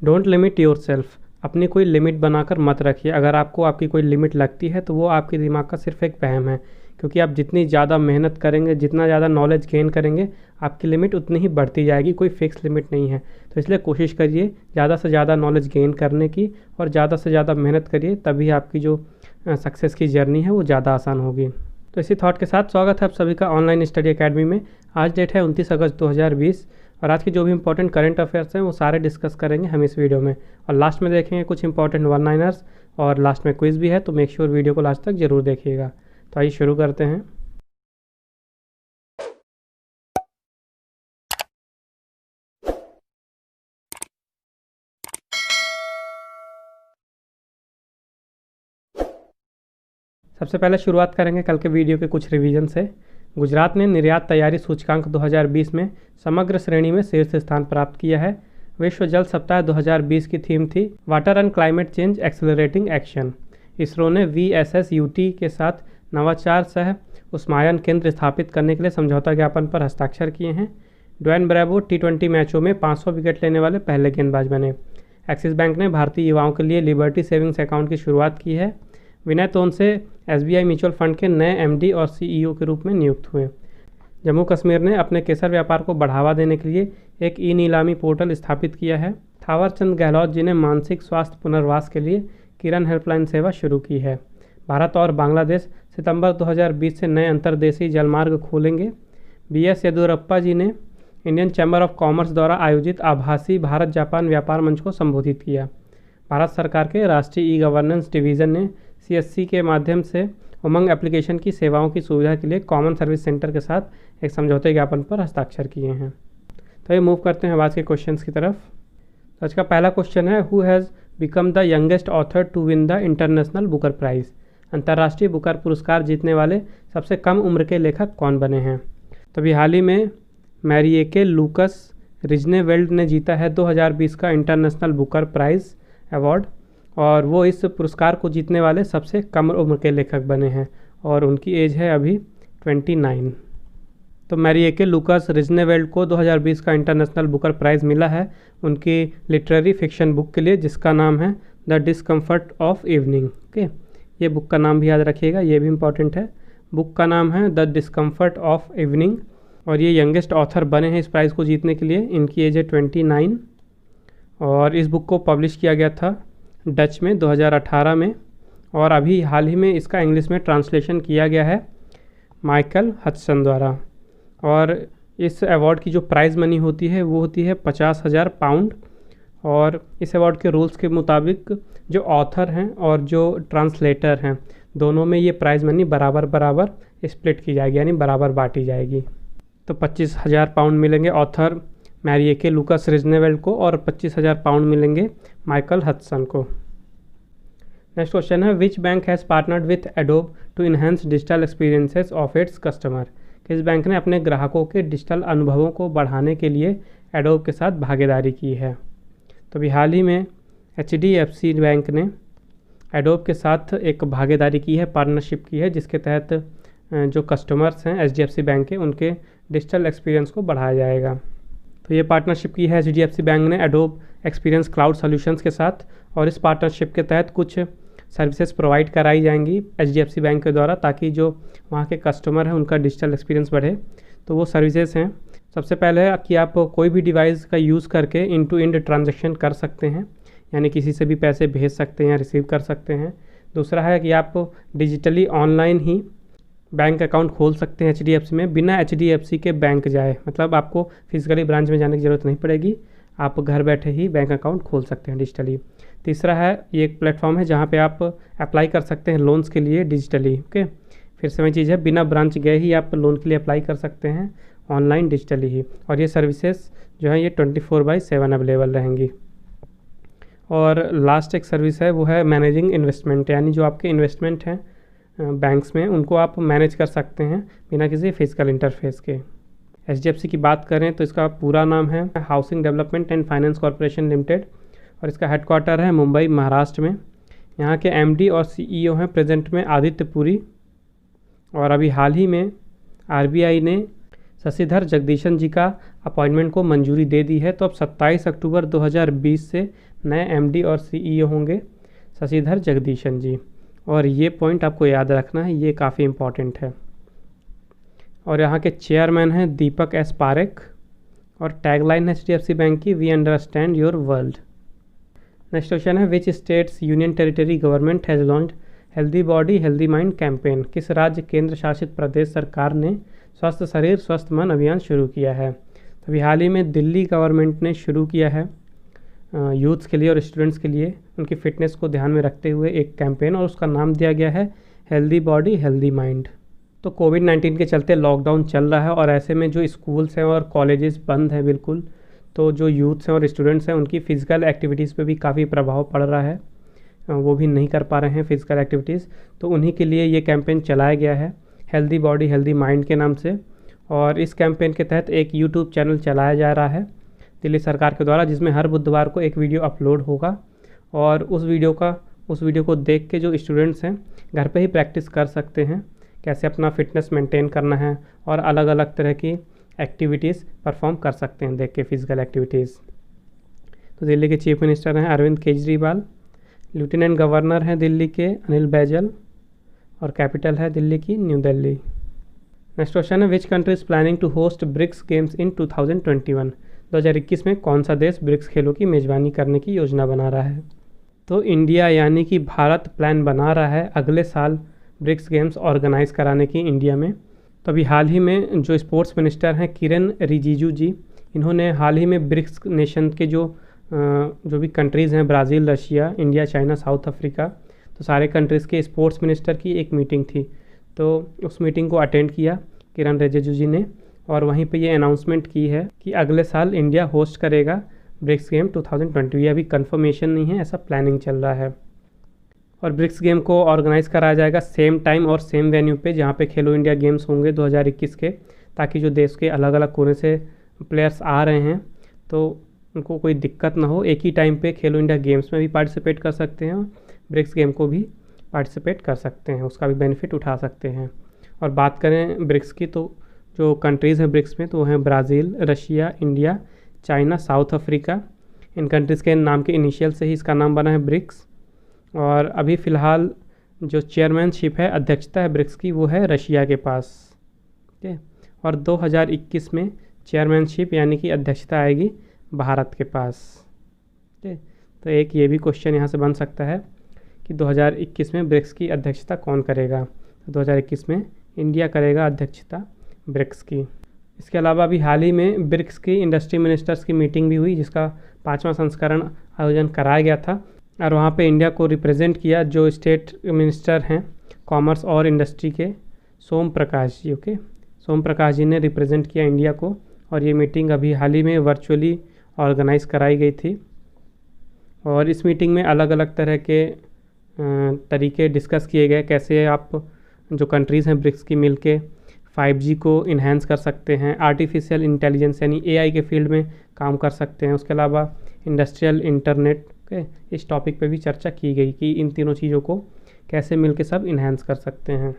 Don't limit your self. अपनी कोई limit बनाकर मत रखिए। अगर आपको आपकी कोई लिमिट लगती है तो वो आपके दिमाग का सिर्फ एक वहम है, क्योंकि आप जितनी ज़्यादा मेहनत करेंगे, जितना ज़्यादा नॉलेज गेन करेंगे, आपकी लिमिट उतनी ही बढ़ती जाएगी। कोई फिक्स लिमिट नहीं है। तो इसलिए कोशिश करिए ज़्यादा से ज़्यादा नॉलेज गेन करने की, और ज़्यादा से ज़्यादा मेहनत करिए, तभी आपकी जो सक्सेस की जर्नी है वो ज़्यादा आसान होगी। तो इसी थॉट के साथ स्वागत है आप सभी का ऑनलाइन स्टडी अकेडमी में। आज डेट है 29 अगस्त 2020, और आज की जो भी इंपॉर्टेंट करंट अफेयर्स हैं वो सारे डिस्कस करेंगे हम इस वीडियो में। और लास्ट में देखेंगे कुछ इंपॉर्टेंट वन लाइनर्स, और लास्ट में क्विज़ भी है, तो मेक श्योर वीडियो को लास्ट तक ज़रूर देखिएगा। तो आइए शुरू करते हैं। सबसे पहले शुरुआत करेंगे कल के वीडियो के कुछ रिवीजन से। गुजरात ने निर्यात तैयारी सूचकांक 2020 में समग्र श्रेणी में शीर्ष स्थान प्राप्त किया है। विश्व जल सप्ताह 2020 की थीम थी water and climate change accelerating action. ISRO ने VSSUT के साथ नवाचार सह उष्मायन केंद्र स्थापित करने के लिए समझौता ज्ञापन पर हस्ताक्षर किए हैं। ड्वेन ब्रेवो T20 मैचों में 500 विकेट लेने वाले पहले गेंदबाज बने। एक्सिस बैंक ने भारतीय युवाओं के लिए लिबर्टी सेविंग्स अकाउंट की शुरुआत की है। विनय तोनसे SBI म्यूचुअल फंड के नए MD और CEO के रूप में नियुक्त हुए। जम्मू कश्मीर ने अपने केसर व्यापार को बढ़ावा देने के लिए एक ई-नीलामी पोर्टल स्थापित किया है। थावरचंद गहलोत जी ने मानसिक स्वास्थ्य पुनर्वास के लिए किरण हेल्पलाइन सेवा शुरू की है। भारत और बांग्लादेश सितंबर 2020 से नए अंतर्देशीय जलमार्ग खोलेंगे। BS येदियुरप्पा जी ने इंडियन चैम्बर ऑफ कॉमर्स द्वारा आयोजित आभासी भारत जापान व्यापार मंच को संबोधित किया। भारत सरकार के राष्ट्रीय ई-गवर्नेंस डिवीज़न ने CSC के माध्यम से उमंग एप्लीकेशन की सेवाओं की सुविधा के लिए कॉमन सर्विस सेंटर के साथ एक समझौते ज्ञापन पर हस्ताक्षर किए हैं। तो ये मूव करते हैं आज के क्वेश्चंस की तरफ। तो आज का पहला क्वेश्चन है, who has become the youngest author to win the International Booker Prize. अंतर्राष्ट्रीय बुकर पुरस्कार जीतने वाले सबसे कम उम्र के लेखक कौन बने हैं। तो अभी हाल ही में मैरिएके लूकस रिजनेवेल्ड ने जीता है 2020 का इंटरनेशनल बुकर प्राइज़ अवार्ड, और वो इस पुरस्कार को जीतने वाले सबसे कम उम्र के लेखक बने हैं, और उनकी एज है अभी 29। तो मैरिएके लूकस रिजनेवेल्ड को 2020 का इंटरनेशनल बुकर प्राइज़ मिला है उनकी लिटरेरी फिक्शन बुक के लिए, जिसका नाम है the discomfort of evening. Okay, ये बुक का नाम भी याद रखिएगा, ये भी इम्पॉर्टेंट है। बुक का नाम है द डिस्कम्फर्ट ऑफ इवनिंग, और ये यंगेस्ट ऑथर बने हैं इस प्राइज़ को जीतने के लिए। इनकी एज है 29, और इस बुक को पब्लिश किया गया था डच में 2018 में, और अभी हाल ही में इसका इंग्लिश में ट्रांसलेशन किया गया है माइकल हडसन द्वारा। और इस अवार्ड की जो प्राइज़ मनी होती है वो होती है 50,000 पाउंड, और इस अवार्ड के रूल्स के मुताबिक जो ऑथर हैं और जो ट्रांसलेटर हैं दोनों में ये प्राइज़ मनी बराबर बराबर स्प्लिट की जाएगी, यानी बराबर बांटी जाएगी। तो 25,000 पाउंड मिलेंगे ऑथर मैरिएके लूकस रिजनेवेल्ड को, और 25,000 पाउंड मिलेंगे माइकल हडसन को। नेक्स्ट क्वेश्चन है, which bank has partnered with Adobe to enhance digital experiences of its customer. किस बैंक ने अपने ग्राहकों के डिजिटल अनुभवों को बढ़ाने के लिए एडोब के साथ भागीदारी की है। तो अभी हाल ही में HDFC बैंक ने एडोब के साथ एक भागीदारी की है, पार्टनरशिप की है, जिसके तहत जो कस्टमर्स हैं HDFC बैंक के, उनके डिजिटल एक्सपीरियंस को बढ़ाया जाएगा। तो ये पार्टनरशिप की है HDFC बैंक ने एडोब एक्सपीरियंस क्लाउड सॉल्यूशंस के साथ, और इस पार्टनरशिप के तहत कुछ सर्विसेज प्रोवाइड कराई जाएंगी HDFC बैंक के द्वारा, ताकि जो वहाँ के कस्टमर हैं उनका डिजिटल एक्सपीरियंस बढ़े। तो वो सर्विसेज हैं, सबसे पहले है कि आप कोई भी डिवाइस का यूज़ करके इंड टू इंड ट्रांजैक्शन कर सकते हैं, यानी किसी से भी पैसे भेज सकते हैं या रिसीव कर सकते हैं। दूसरा है कि आप डिजिटली ऑनलाइन ही बैंक अकाउंट खोल सकते हैं HDFC में, बिना HDFC के बैंक जाए, मतलब आपको फिजिकली ब्रांच में जाने की ज़रूरत नहीं पड़ेगी, आप घर बैठे ही बैंक अकाउंट खोल सकते हैं डिजिटली। तीसरा है, ये एक प्लेटफॉर्म है जहाँ पे आप अप्लाई कर सकते हैं लोन्स के लिए डिजिटली। ओके, फिर से वही चीज़ है, बिना ब्रांच गए ही आप लोन के लिए अप्लाई कर सकते हैं ऑनलाइन डिजिटली ही, और ये सर्विसेज जो है ये 24/7 अवेलेबल रहेंगी। और लास्ट एक सर्विस है वो है मैनेजिंग इन्वेस्टमेंट, यानी जो आपके इन्वेस्टमेंट हैं बैंक्स में उनको आप मैनेज कर सकते हैं बिना किसी फिजिकल इंटरफेस के। HDFC की बात करें तो इसका पूरा नाम है housing development and finance corporation limited, और इसका हेडक्वार्टर है मुंबई महाराष्ट्र में। यहाँ के MD और CEO हैं प्रेजेंट में आदित्य पुरी, और अभी हाल ही में RBI ने शशिधर जगदीशन जी का अपॉइंटमेंट को मंजूरी दे दी है। तो अब 27 अक्टूबर 2020 से नए एमडी और सीईओ होंगे शशिधर जगदीशन जी। और ये पॉइंट आपको याद रखना है, ये काफ़ी इम्पॉर्टेंट है। और यहाँ के चेयरमैन हैं दीपक एस पारेख और टैगलाइन है HDFC बैंक की, we understand your world. Next question है, which states union territory government has launched healthy body healthy mind campaign. किस राज्य केंद्र शासित प्रदेश सरकार ने स्वस्थ शरीर स्वस्थ मन अभियान शुरू किया है। तो अभी हाल ही में दिल्ली गवर्नमेंट ने शुरू किया है यूथ्स के लिए और स्टूडेंट्स के लिए उनकी फ़िटनेस को ध्यान में रखते हुए एक कैंपेन, और उसका नाम दिया गया है हेल्दी बॉडी हेल्दी माइंड। तो कोविड-19 के चलते लॉकडाउन चल रहा है और ऐसे में जो स्कूल्स हैं और कॉलेजेस बंद हैं बिल्कुल, तो जो यूथ्स हैं और स्टूडेंट्स हैं उनकी फ़िज़िकल एक्टिविटीज़ पे भी काफ़ी प्रभाव पड़ रहा है, वो भी नहीं कर पा रहे हैं फ़िज़िकल एक्टिविटीज़। तो उन्हीं के लिए ये कैंपेन चलाया गया है हेल्दी बॉडी हेल्दी माइंड के नाम से। और इस कैंपेन के तहत एक यूट्यूब चैनल चलाया जा रहा है दिल्ली सरकार के द्वारा, जिसमें हर बुधवार को एक वीडियो अपलोड होगा। और उस वीडियो को देख के जो स्टूडेंट्स हैं घर पे ही प्रैक्टिस कर सकते हैं कैसे अपना फ़िटनेस मेंटेन करना है, और अलग अलग तरह की एक्टिविटीज़ परफॉर्म कर सकते हैं देख के फ़िज़िकल एक्टिविटीज़। तो दिल्ली के चीफ मिनिस्टर हैं अरविंद केजरीवाल, लेफ्टिनेंट गवर्नर हैं दिल्ली के अनिल बैजल, और कैपिटल है दिल्ली की न्यू दिल्ली। नेक्स्ट क्वेश्चन है, which country is planning to host BRICS games in 2021। 2021 में कौन सा देश ब्रिक्स खेलों की मेज़बानी करने की योजना बना रहा है। तो इंडिया यानी कि भारत प्लान बना रहा है अगले साल ब्रिक्स गेम्स ऑर्गेनाइज़ कराने की इंडिया में। तो अभी हाल ही में जो स्पोर्ट्स मिनिस्टर हैं किरेन रिजिजू जी, इन्होंने हाल ही में ब्रिक्स नेशन के जो भी कंट्रीज़ हैं, Brazil, Russia, India, China, South Africa, तो सारे कंट्रीज़ के स्पोर्ट्स मिनिस्टर की एक मीटिंग थी। तो उस मीटिंग को अटेंड किया किरेन रिजिजू जी ने, और वहीं पे ये अनाउंसमेंट की है कि अगले साल इंडिया होस्ट करेगा ब्रिक्स गेम 2020। ये अभी कंफर्मेशन नहीं है, ऐसा प्लानिंग चल रहा है। और ब्रिक्स गेम को ऑर्गेनाइज़ कराया जाएगा सेम टाइम और सेम वेन्यू पे जहाँ पे खेलो इंडिया गेम्स होंगे 2021 के, ताकि जो देश के अलग अलग कोने से प्लेयर्स आ रहे हैं तो उनको कोई दिक्कत ना हो, एक ही टाइम पे खेलो इंडिया गेम्स में भी पार्टिसिपेट कर सकते हैं, ब्रिक्स गेम को भी पार्टिसिपेट कर सकते हैं, उसका भी बेनिफिट उठा सकते हैं। और बात करें ब्रिक्स की, तो जो कंट्रीज़ हैं ब्रिक्स में तो वो हैं Brazil, Russia, India, China, South Africa. इन कंट्रीज़ के नाम के इनिशियल से ही इसका नाम बना है ब्रिक्स। और अभी फ़िलहाल जो चेयरमैनशिप है, अध्यक्षता है ब्रिक्स की, वो है रशिया के पास। ठीक है, और 2021 में चेयरमैनशिप यानी कि अध्यक्षता आएगी भारत के पास। ठीक है, तो एक ये भी क्वेश्चन यहाँ से बन सकता है कि 2021 में ब्रिक्स की अध्यक्षता कौन करेगा। तो 2021 में इंडिया करेगा अध्यक्षता ब्रिक्स की। इसके अलावा अभी हाल ही में ब्रिक्स की इंडस्ट्री मिनिस्टर्स की मीटिंग भी हुई, जिसका 5वां संस्करण आयोजन कराया गया था, और वहाँ पे इंडिया को रिप्रेजेंट किया जो स्टेट मिनिस्टर हैं कॉमर्स और इंडस्ट्री के, सोम प्रकाश जी। ओके, सोम प्रकाश जी ने रिप्रेजेंट किया इंडिया को, और ये मीटिंग अभी हाल ही में वर्चुअली ऑर्गेनाइज़ कराई गई थी। और इस मीटिंग में अलग अलग तरह के तरीके डिस्कस किए गए, कैसे आप जो कंट्रीज़ हैं ब्रिक्स की मिलके 5G को इन्हेंस कर सकते हैं, आर्टिफिशियल इंटेलिजेंस यानी AI के फील्ड में काम कर सकते हैं, उसके अलावा इंडस्ट्रियल इंटरनेट के इस टॉपिक पे भी चर्चा की गई कि इन तीनों चीज़ों को कैसे मिलके सब इन्हेंस कर सकते हैं।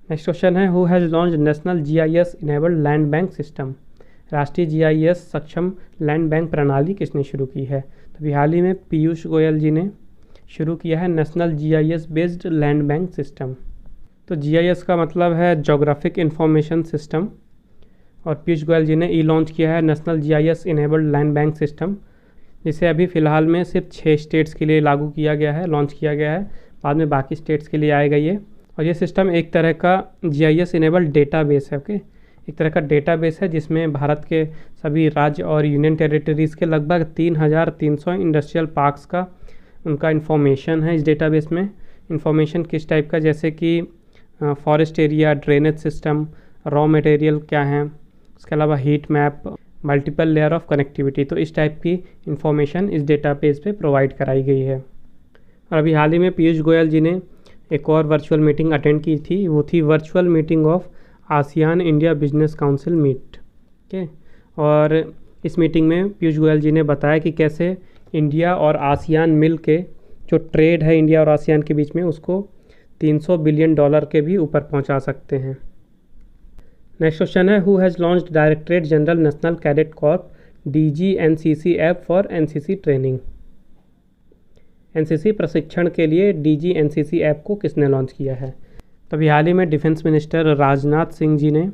नेक्स्ट क्वेश्चन है, who has launch national GIS enabled land bank system. राष्ट्रीय GIS सक्षम लैंड बैंक प्रणाली किसने शुरू की है। तो अभी हाल ही में पीयूष गोयल जी ने शुरू किया है national GIS based land bank system. तो GIS का मतलब है जोग्राफिक इंफॉर्मेशन सिस्टम, और पीयूष गोयल जी ने लॉन्च किया है national GIS enabled land bank system, जिसे अभी फ़िलहाल में सिर्फ 6 स्टेट्स के लिए लागू किया गया है, लॉन्च किया गया है, बाद में बाकी स्टेट्स के लिए आएगा ये। और ये सिस्टम एक तरह का GIS इनेबल्ड डेटाबेस है। ओके, एक तरह का डेटाबेस है जिसमें भारत के सभी राज्य और यूनियन टेरिटरीज़ के लगभग 3300 इंडस्ट्रियल पार्क्स का उनका इन्फॉर्मेशन है। इस डेटाबेस में इन्फॉर्मेशन किस टाइप का, जैसे कि forest area, drainage system, raw material क्या हैं, उसके अलावा heat map, multiple layer of connectivity, तो इस टाइप की इन्फॉर्मेशन इस डेटाबेस पे प्रोवाइड कराई गई है। और अभी हाल ही में पीयूष गोयल जी ने एक और वर्चुअल मीटिंग अटेंड की थी, वो थी virtual meeting of ASEAN India business council meet. Okay, और इस मीटिंग में पीयूष गोयल जी ने बताया कि कैसे इंडिया और आसियान मिल के जो ट्रेड है इंडिया और आसियान के बीच में, उसको $300 बिलियन के भी ऊपर पहुंचा सकते हैं। नेक्स्ट क्वेश्चन है, who has launched directorate general national cadet Corp DGNCC app for NCC training. NCC प्रशिक्षण के लिए DGNCC ऐप को किसने लॉन्च किया है? तो अभी हाल ही में डिफेंस मिनिस्टर राजनाथ सिंह जी ने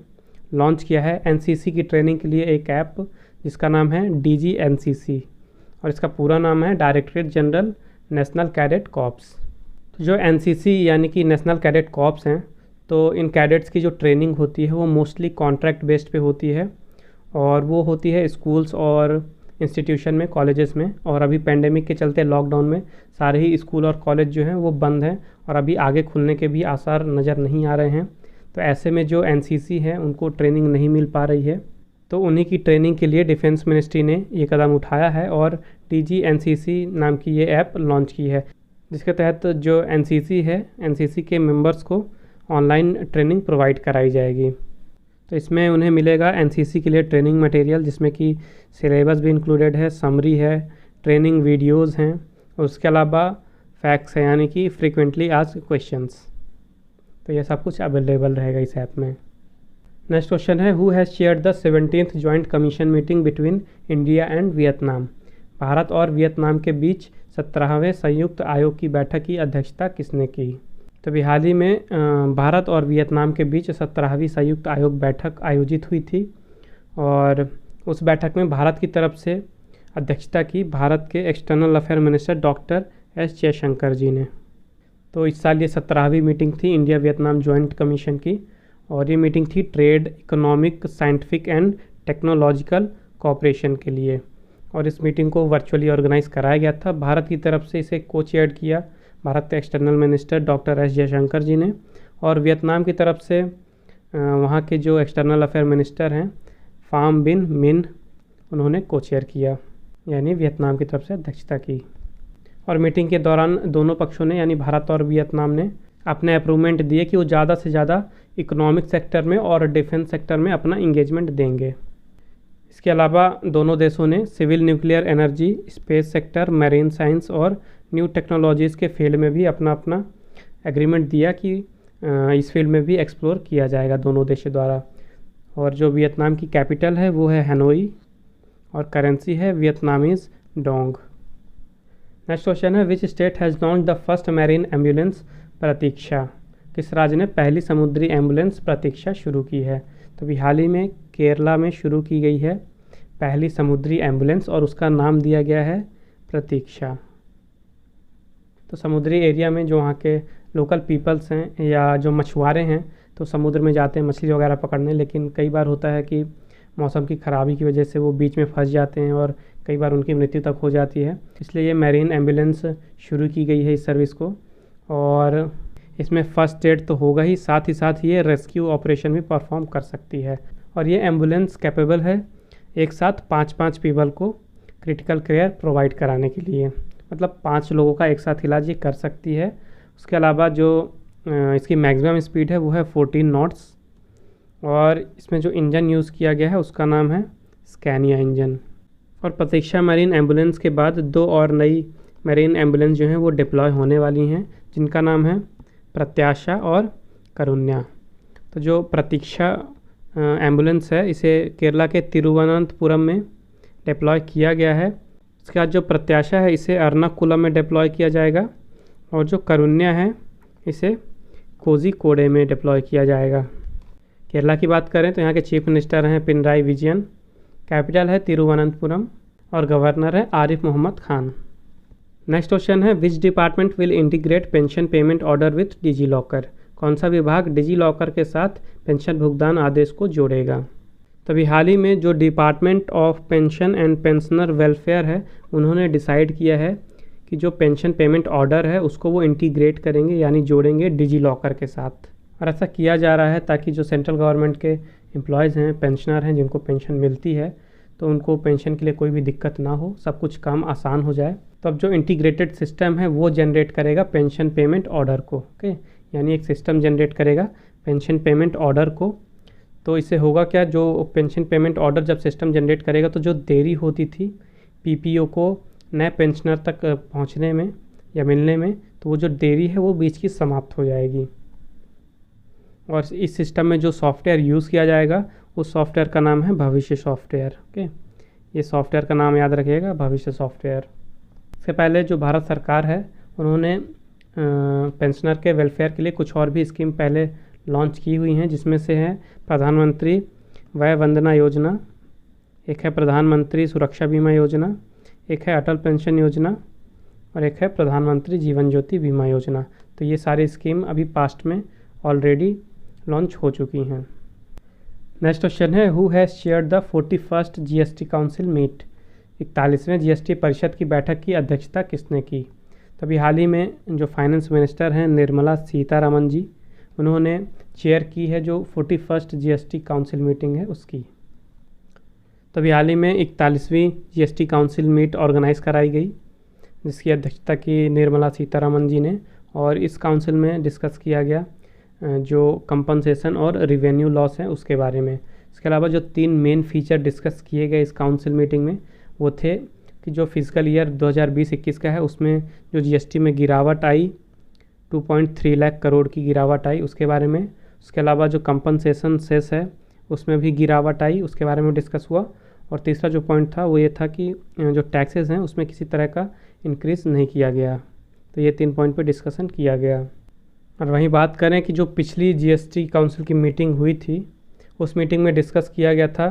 लॉन्च किया है NCC की ट्रेनिंग के लिए एक ऐप जिसका नाम है DGNCC और इसका पूरा नाम है directorate general national cadet corps. जो NCC यानी कि नेशनल कैडेट कॉर्प्स हैं, तो इन कैडेट्स की जो ट्रेनिंग होती है वो मोस्टली कॉन्ट्रैक्ट बेस्ड पे होती है और वो होती है स्कूल्स और इंस्टीट्यूशन में, कॉलेजेस में। और अभी पेंडेमिक के चलते लॉकडाउन में सारे ही स्कूल और कॉलेज जो हैं वो बंद हैं और अभी आगे खुलने के भी आसार नज़र नहीं आ रहे हैं। तो ऐसे में जो NCC है उनको ट्रेनिंग नहीं मिल पा रही है, तो उन्हीं की ट्रेनिंग के लिए डिफेंस मिनिस्ट्री ने ये कदम उठाया है और DGNCC नाम की ये ऐप लॉन्च की है, जिसके तहत जो NCC है, NCC के मेंबर्स को ऑनलाइन ट्रेनिंग प्रोवाइड कराई जाएगी। तो इसमें उन्हें मिलेगा NCC के लिए ट्रेनिंग मटेरियल, जिसमें कि सिलेबस भी इंक्लूडेड है, समरी है, ट्रेनिंग वीडियोस हैं और उसके अलावा फैक्ट्स हैं यानी कि फ्रीक्वेंटली आस्क्ड क्वेश्चंस। तो ये सब कुछ अवेलेबल रहेगा इस ऐप में। नेक्स्ट क्वेश्चन है, who has chaired the 17th joint commission meeting between India and Vietnam. Bharat और वियतनाम के बीच 17वें संयुक्त आयोग की बैठक की अध्यक्षता किसने की? तो अभी हाल ही में भारत और वियतनाम के बीच 17वीं संयुक्त आयोग बैठक आयोजित हुई थी और उस बैठक में भारत की तरफ से अध्यक्षता की भारत के external affair minister doctor S Jaishankar ji ने। तो इस साल ये 17वीं मीटिंग थी इंडिया वियतनाम जॉइंट कमीशन की और ये मीटिंग थी trade, economic, scientific and technological cooperation के लिए और इस मीटिंग को वर्चुअली ऑर्गेनाइज कराया गया था। भारत की तरफ से इसे को चेयर किया भारत के external minister doctor S Jaishankar ji ने और वियतनाम की तरफ से वहाँ के जो एक्सटर्नल अफेयर मिनिस्टर हैं फाम बिन मिन, उन्होंने को चेयर किया, यानी वियतनाम की तरफ से अध्यक्षता की। और मीटिंग के दौरान दोनों पक्षों ने यानी भारत और वियतनाम ने अपने अप्रूवमेंट दिए कि वो ज़्यादा से ज़्यादा इकोनॉमिक सेक्टर में और डिफेंस सेक्टर में अपना इंगेजमेंट देंगे। इसके अलावा दोनों देशों ने civil nuclear energy, space sector, marine science और न्यू टेक्नोलॉजीज़ के फील्ड में भी अपना अपना एग्रीमेंट दिया कि इस फील्ड में भी एक्सप्लोर किया जाएगा दोनों देशों द्वारा। और जो वियतनाम की कैपिटल है वो है हैनोई और करेंसी है वियतनामीज डोंग। नेक्स्ट क्वेश्चन है, which state has launch the first marine ambulance Prateeksha. किस राज्य ने पहली समुद्री एम्बुलेंस प्रतीक्षा शुरू की है? तो अभी हाल ही में केरला में शुरू की गई है पहली समुद्री एम्बुलेंस और उसका नाम दिया गया है प्रतीक्षा। तो समुद्री एरिया में जो वहाँ के लोकल पीपल्स हैं या जो मछुआरे हैं तो समुद्र में जाते हैं मछली वगैरह पकड़ने, लेकिन कई बार होता है कि मौसम की ख़राबी की वजह से वो बीच में फंस जाते हैं और कई बार उनकी मृत्यु तक हो जाती है। इसलिए ये मैरीन एम्बुलेंस शुरू की गई है इस सर्विस को और इसमें फ़र्स्ट एड तो होगा ही, साथ ही साथ ये रेस्क्यू ऑपरेशन भी परफॉर्म कर सकती है। और ये एम्बुलेंस कैपेबल है एक साथ 5-5 पीपल को क्रिटिकल केयर प्रोवाइड कराने के लिए, मतलब 5 लोगों का एक साथ इलाज ये कर सकती है। उसके अलावा जो इसकी मैक्सिमम स्पीड है वो है 14 नॉट्स और इसमें जो इंजन यूज़ किया गया है उसका नाम है स्कैनिया इंजन। और प्रतीक्षा मैरीन एम्बुलेंस के बाद 2 और नई मैरीन एम्बुलेंस जो हैं वो डिप्लॉय होने वाली हैं, जिनका नाम है प्रत्याशा और करुण्या। तो जो प्रतीक्षा एम्बुलेंस है इसे केरला के तिरुवनंतपुरम में डिप्लॉय किया गया है। इसके बाद जो प्रत्याशा है इसे एर्नाकुलम में डिप्लॉय किया जाएगा और जो करुण्या है इसे कोझिकोडे में डिप्लॉय किया जाएगा। केरला की बात करें तो यहाँ के चीफ मिनिस्टर हैं पिनराई विजयन, कैपिटल है तिरुवनंतपुरम और गवर्नर है आरिफ मोहम्मद खान। नेक्स्ट क्वेश्चन है, which department will integrate pension payment order with DigiLocker. कौन सा विभाग डिजी लॉकर के साथ पेंशन भुगतान आदेश को जोड़ेगा? तभी हाल ही में जो department of pension and pensioner welfare है उन्होंने डिसाइड किया है कि जो पेंशन पेमेंट ऑर्डर है उसको वो इंटीग्रेट करेंगे यानी जोड़ेंगे डिजी लॉकर के साथ। और ऐसा किया जा रहा है ताकि जो सेंट्रल गवर्नमेंट के एम्प्लॉयज़ हैं, पेंशनर हैं जिनको पेंशन मिलती है, तो उनको पेंशन के लिए कोई भी दिक्कत ना हो, सब कुछ काम आसान हो जाए। तो अब जो इंटीग्रेटेड सिस्टम है वो जनरेट करेगा पेंशन पेमेंट ऑर्डर को, ओके, यानी एक सिस्टम जनरेट करेगा पेंशन पेमेंट ऑर्डर को। तो इससे होगा क्या, जो पेंशन पेमेंट ऑर्डर जब सिस्टम जनरेट करेगा तो जो देरी होती थी पीपीओ को नए पेंशनर तक पहुंचने में या मिलने में, तो वो जो देरी है वो बीच की समाप्त हो जाएगी। और इस सिस्टम में जो सॉफ्टवेयर यूज़ किया जाएगा उस सॉफ्टवेयर का नाम है भविष्य सॉफ्टवेयर। ओके, ये सॉफ्टवेयर का नाम याद रखिएगा, भविष्य सॉफ्टवेयर। इससे पहले जो भारत सरकार है उन्होंने पेंशनर के वेलफेयर के लिए कुछ और भी स्कीम पहले लॉन्च की हुई हैं, जिसमें से है प्रधानमंत्री वय वंदना योजना, एक है प्रधानमंत्री सुरक्षा बीमा योजना, एक है अटल पेंशन योजना और एक है प्रधानमंत्री जीवन ज्योति बीमा योजना। तो ये सारी स्कीम अभी पास्ट में ऑलरेडी लॉन्च हो चुकी हैं। नेक्स्ट क्वेश्चन है, who has chaired the 41st GST council meet? 41वें जीएसटी परिषद की बैठक की अध्यक्षता किसने की? तो अभी हाल ही में जो फाइनेंस मिनिस्टर हैं निर्मला सीतारमण जी, उन्होंने चेयर की है जो 41st जीएसटी काउंसिल मीटिंग है उसकी। तो अभी हाल ही में 41वीं जीएसटी काउंसिल मीट ऑर्गेनाइज़ कराई गई, जिसकी अध्यक्षता की निर्मला सीतारमण जी ने, और इस काउंसिल में डिस्कस किया गया जो कंपनसेशन और रिवेन्यू लॉस हैं उसके बारे में। इसके अलावा जो 3 मेन फीचर डिस्कस किए गए इस काउंसिल मीटिंग में वो थे कि जो फिजिकल ईयर 2020-21 का है उसमें जो जीएसटी में गिरावट आई 2.3 लाख करोड़ की गिरावट आई उसके बारे में। उसके अलावा जो कंपनसेशन सेस है उसमें भी गिरावट आई, उसके बारे में डिस्कस हुआ। और तीसरा जो पॉइंट था वो ये था कि जो टैक्सेस हैं उसमें किसी तरह का इंक्रीज़ नहीं किया गया। तो ये 3 पॉइंट पे डिस्कशन किया गया। और वहीं बात करें कि जो पिछली जीएसटी काउंसिल की मीटिंग हुई थी उस मीटिंग में डिस्कस किया गया था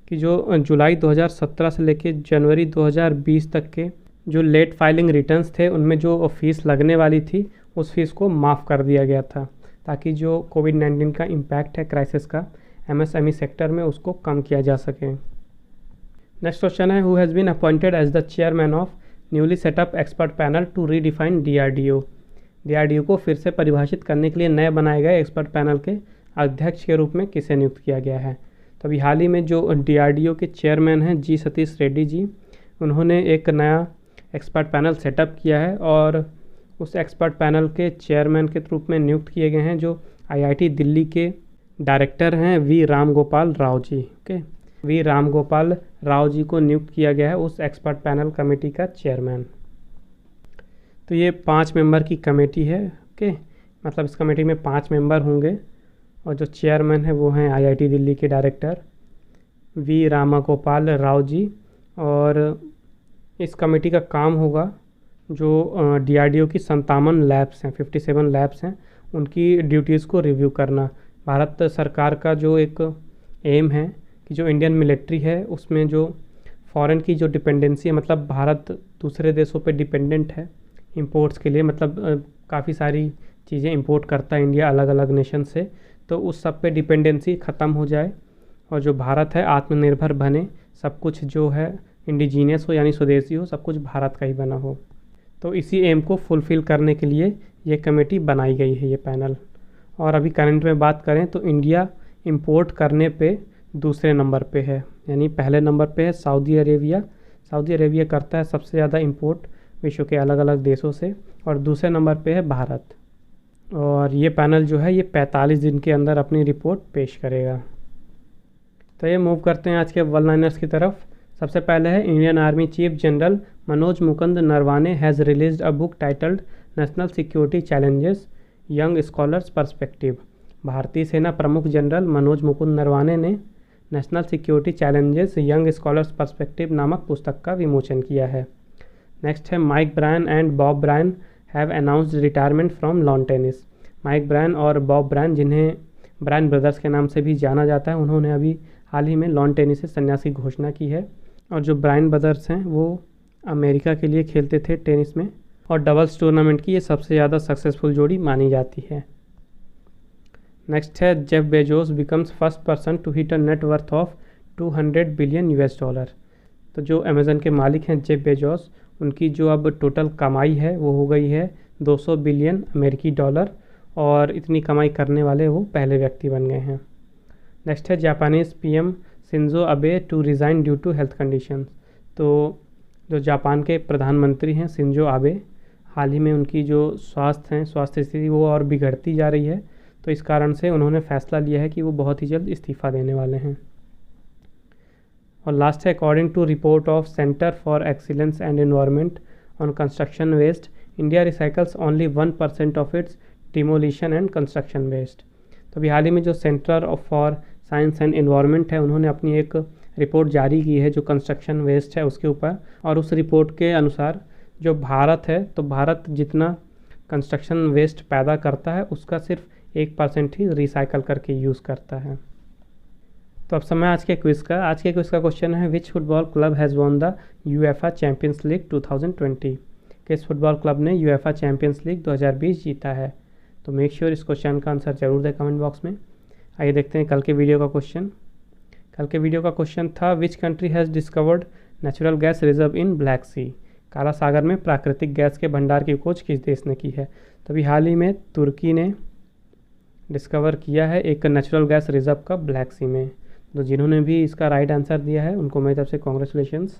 कि जो जुलाई 2017 से लेकर जनवरी 2020 तक के जो लेट फाइलिंग रिटर्न्स थे उनमें जो फ़ीस लगने वाली थी उस फीस को माफ़ कर दिया गया था, ताकि जो कोविड-19 का इम्पैक्ट है क्राइसिस का एमएसएमई सेक्टर में उसको कम किया जा सके। नेक्स्ट क्वेश्चन है, who has been appointed as the chairman of newly setup expert panel to redefine DRDO? DRDO को फिर से परिभाषित करने के लिए नए बनाए गए एक्सपर्ट पैनल के अध्यक्ष के रूप में किसे नियुक्त किया गया है? तो अभी हाल ही में जो डीआरडीओ के चेयरमैन हैं जी सतीश रेड्डी जी, उन्होंने एक नया एक्सपर्ट पैनल सेटअप किया है और उस एक्सपर्ट पैनल के चेयरमैन के रूप में नियुक्त किए गए हैं जो आईआईटी दिल्ली के डायरेक्टर हैं V Ramgopal Rao ji. Okay, V Ramgopal Rao ji को नियुक्त किया गया है उस एक्सपर्ट पैनल कमेटी का चेयरमैन। तो ये 5 मेंबर की कमेटी है। ओके, मतलब इस कमेटी में 5 मेंबर होंगे और जो चेयरमैन है वो हैं आईआईटी दिल्ली के डायरेक्टर वी रामगोपाल राव जी। और इस कमेटी का काम होगा जो डीआरडीओ की 57 लैब्स हैं, 57 लैब्स हैं, उनकी ड्यूटीज़ को रिव्यू करना। भारत सरकार का जो एक एम है कि जो इंडियन मिलिट्री है उसमें जो फॉरेन की जो डिपेंडेंसी है, मतलब भारत दूसरे देशों पे डिपेंडेंट है इंपोर्ट्स के लिए, मतलब काफ़ी सारी चीज़ें इंपोर्ट करता है इंडिया अलग अलग नेशन से, तो उस सब पे डिपेंडेंसी ख़त्म हो जाए और जो भारत है आत्मनिर्भर बने, सब कुछ जो है इंडिजीनियस हो यानी स्वदेशी हो, सब कुछ भारत का ही बना हो। तो इसी एम को फुलफ़िल करने के लिए ये कमेटी बनाई गई है, ये पैनल। और अभी करंट में बात करें तो इंडिया इंपोर्ट करने पे दूसरे नंबर पे है, यानी पहले नंबर पे है सऊदी अरेबिया। सऊदी अरेबिया करता है सबसे ज़्यादा इंपोर्ट विश्व के अलग अलग देशों से, और दूसरे नंबर पे है भारत। और ये पैनल जो है ये 45 दिन के अंदर अपनी रिपोर्ट पेश करेगा। तो ये मूव करते हैं आज के वन लाइनर्स की तरफ। सबसे पहले है, Indian army chief general Manoj Mukund Naravane has released a book titled national security challenges young scholars perspective. भारतीय सेना प्रमुख जनरल मनोज मुकुंद नरवाने ने national security challenges young scholars perspective नामक पुस्तक का विमोचन किया है। नेक्स्ट है, Mike Bryan and Bob Bryan have announced retirement from lawn tennis. Mike Bryan और बॉब ब्रायन, जिन्हें ब्रायन ब्रदर्स के नाम से भी जाना जाता है, उन्होंने अभी हाल ही में लॉन टेनिस से संन्यास की घोषणा की है। और जो ब्रायन ब्रदर्स हैं वो अमेरिका के लिए खेलते थे टेनिस में, और डबल्स टूर्नामेंट की ये सबसे ज़्यादा सक्सेसफुल जोड़ी मानी जाती है। नेक्स्ट है, Jeff Bezos becomes first person to hit a net worth of $200 billion. तो जो अमेज़न के मालिक हैं जेफ बेजोस, उनकी जो अब टोटल कमाई है वो हो गई है 200 बिलियन अमेरिकी डॉलर, और इतनी कमाई करने वाले वो पहले व्यक्ति बन गए हैं। नेक्स्ट है, Japanese PM Shinzo Abe to resign due to health conditions. तो जो जापान के प्रधानमंत्री हैं शिंजो आबे, हाल ही में उनकी जो स्वास्थ्य स्थिति वो और बिगड़ती जा रही है, तो इस कारण से उन्होंने फैसला लिया है कि वो बहुत ही जल्द इस्तीफ़ा देने वाले हैं। और लास्ट है, according to report of centre for excellence and environment on construction waste, India recycles only 1% of its demolition and construction waste. तो अभी हाल ही में जो centre for science and environment है, उन्होंने अपनी एक रिपोर्ट जारी की है जो कंस्ट्रक्शन वेस्ट है उसके ऊपर, और उस रिपोर्ट के अनुसार जो भारत है, तो भारत जितना कंस्ट्रक्शन वेस्ट पैदा करता है उसका सिर्फ 1% ही रिसाइकल करके यूज़ करता है। तो अब समय आज के क्विज़ का। आज के क्विज़ का क्वेश्चन है, which football club has won the UEFA champions league 2020? किस फुटबॉल क्लब ने यूएफए चैम्पियंस लीग 2020 जीता है? तो मेक श्योर इस क्वेश्चन का आंसर जरूर दें कमेंट बॉक्स में। आइए देखते हैं कल के वीडियो का क्वेश्चन। कल के वीडियो का क्वेश्चन था, which country has discovered natural gas reserve in Black Sea? काला सागर में प्राकृतिक गैस के भंडार की खोज किस देश ने की है? तो अभी हाल ही में तुर्की ने डिस्कवर किया है एक नेचुरल गैस रिजर्व का ब्लैक सी में। तो जिन्होंने भी इसका राइट आंसर दिया है उनको मेरी तरफ से कॉन्ग्रेचुलेशंस।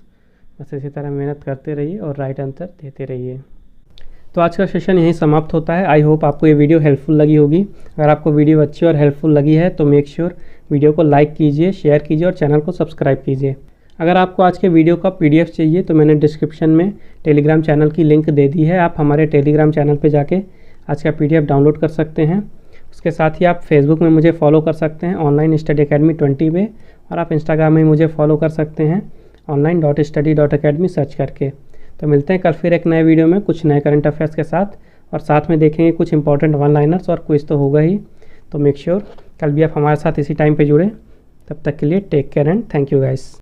बस इसी तरह मेहनत करते रहिए और राइट आंसर देते रहिए। तो आज का सेशन यहीं समाप्त होता है। आई होप आपको ये वीडियो हेल्पफुल लगी होगी। अगर आपको वीडियो अच्छी और हेल्पफुल लगी है तो मेक श्योर वीडियो को लाइक कीजिए, शेयर कीजिए और चैनल को सब्सक्राइब कीजिए। अगर आपको आज के वीडियो का PDF चाहिए तो मैंने डिस्क्रिप्शन में टेलीग्राम चैनल की लिंक दे दी है। आप हमारे टेलीग्राम चैनल पे जाके आज का PDF डाउनलोड कर सकते हैं। उसके साथ ही आप फेसबुक में मुझे फॉलो कर सकते हैं ऑनलाइन स्टडी अकेडमी 20 पे, और आप इंस्टाग्राम में मुझे फॉलो कर सकते हैं online.study.academy सर्च करके। तो मिलते हैं कल फिर एक नए वीडियो में कुछ नए करंट अफेयर्स के साथ, और साथ में देखेंगे कुछ इंपॉर्टेंट वन लाइनर्स और क्विज तो होगा ही। तो मेक श्योर कल भी आप हमारे साथ इसी टाइम पे जुड़े। तब तक के लिए take care and thank you guys.